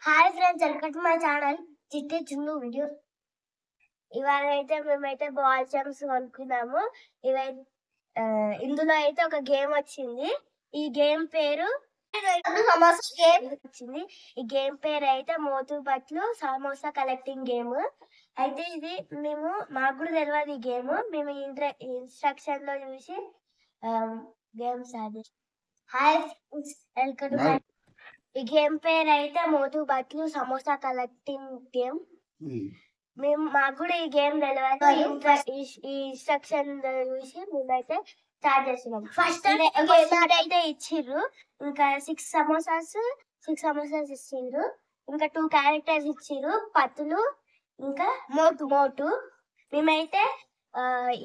Hi friends, welcome to my channel చిట్టి చున్ను video. ఇవాళ అయితే మేమైతే బాల్ జంప్స్ కొనుక్కున్నాము. ఇందులో అయితే ఒక గేమ్ వచ్చింది. ఈ గేమ్ పేరు సమోసా గేమ్ వచ్చింది. ఈ గేమ్ పేరు అయితే మోతు బట్లు సమోసా కలెక్టింగ్ గేమ్. అయితే ఇది మాకు కూడా తెలియదు ఈ గేమ్. మేము ఇన్స్ట్రక్షన్ లో చూసి గేమ్ స్టార్ట్ చేసాం. Hi welcome to my. ఈ గేమ్ పేరు అయితే మోతు బట్లు సమోసా కలెక్టింగ్ గేమ్. మాకు కూడా ఈ గేమ్ తెలియదు. ఈ ఇన్స్ట్రక్షన్ చూసి మేమైతే స్టార్ట్ చేస్తున్నాం. ఫస్ట్ అయితే ఇచ్చిర్రు. ఇంకా 6 సమోసాస్ ఇచ్చిండ్రు. ఇంకా 2 క్యారెక్టర్స్ ఇచ్చిర్రు, పత్తులు ఇంకా మోటు. మేమైతే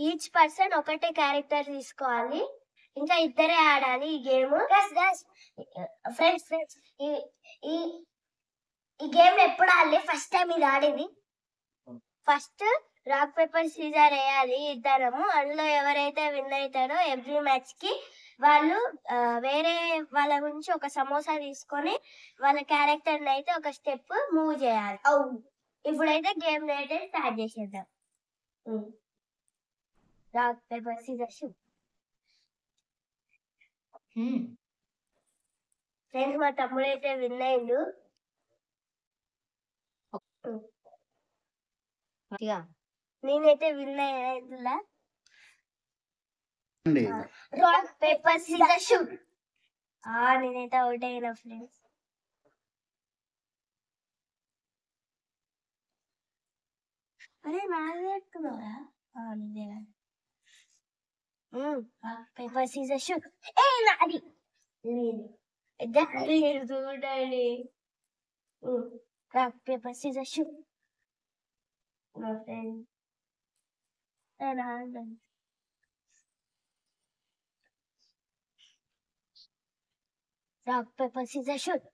ఈచ్ పర్సన్ ఒకటే క్యారెక్టర్ తీసుకోవాలి. ఇంకా ఇద్దరే ఆడాలి ఈ గేమ్. ఫ్రెండ్స్ ఈ గేమ్ ఎప్పుడు ఆడలే, ఫస్ట్ టైం ఇది ఆడేది. ఫస్ట్ రాక్ పేపర్ సీజర్ వేయాలి ఇద్దరము. అందులో ఎవరైతే విన్ అవుతారో ఎవ్రీ మ్యాచ్ కి వాళ్ళు వేరే వాళ్ళ గురించి ఒక సమోసా తీసుకొని వాళ్ళ క్యారెక్టర్ అయితే ఒక స్టెప్ మూవ్ చేయాలి. ఇప్పుడైతే గేమ్ అయితే స్టార్ట్ చేసేద్దాం. Rock paper scissor shoot. Friends, మా తమ్ముడు అయితే విన్ అయిండు. నేనైతే విన్ అయ్యేదిలా. Rock paper scissor shoot. నేనైతే అవుట్ అయినా ఫ్రెండ్స్. అరే నాది పెట్టుకున్నావా? నిజే. Rock paper scissor shoot. నాది చూడండి. Rock paper scissor shoot. మా friend rock paper scissor shoot.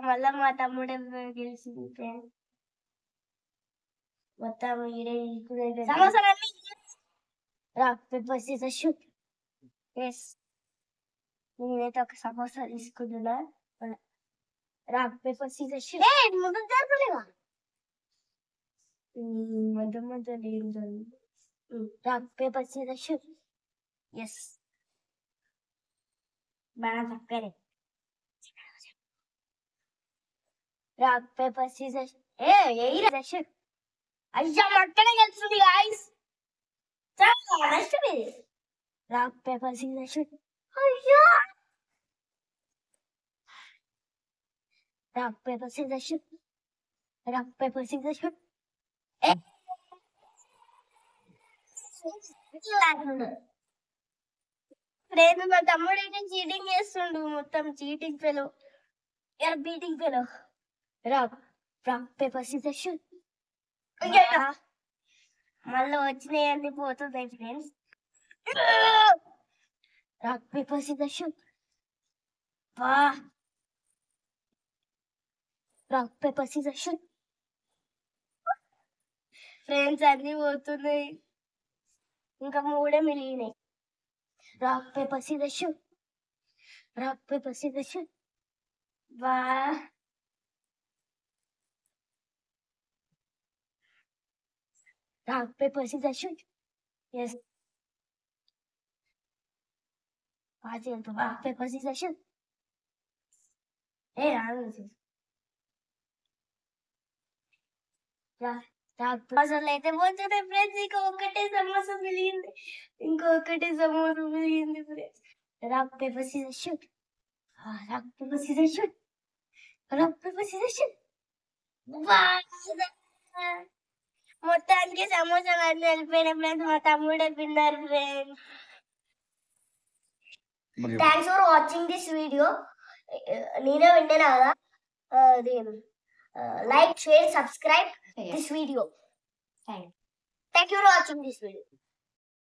మళ్ళా మా తమ్ముడే గెలిచింది ఫ్రెండ్స్. మొత్తం rock paper scissor shoot. Yes, నేనైతే ఒక సమోసా తీసుకుంటున్నా. Rock paper scissor shoot. ముందు జరపలేదా? Rock paper scissor shoot. Yes, బాగా చక్కరే. Rock paper scissor shoot. అయ్యా మట్టనే గెలుస్తుంది గాయ్స్. చాలా నష్టమే. Rock paper scissor shoot. అయ్యా. Rock paper scissor shoot. Rock paper scissor shoot. Friend, మా తమ్ముడు అయితే చీటింగ్ చేస్తుండు. మొత్తం cheating fellow, beating fellow. Rock paper scissor shoot. మళ్ళీ వచ్చినాయన్నీ పోతున్నాయి friends. Rock paper scissor shoot. Rock paper scissor shoot. Friends, అన్ని పోతున్నాయి. ఇంకా 3 మిగిలినాయి. Rock paper scissor shoot. Rock paper scissor shoot. Rock paper scissor shoot. Yes, rock paper scissor shoot. సమోసాలు అయితే పోతున్నాయి ఫ్రెండ్స్. ఇంకొకటే సమోసా మిగిలింది. Friends. Rock paper scissor shoot. Rock paper scissor shoot. Rock paper scissor shoot. మొత్తానికి సమోసాలు అన్నీ వెళ్ళిపోయిన friends. మా తమ్ముడే winner friends. Thanks for watching this video. నేనే విన్నాను కదా. Like, share, subscribe this video. Thank you for watching this video.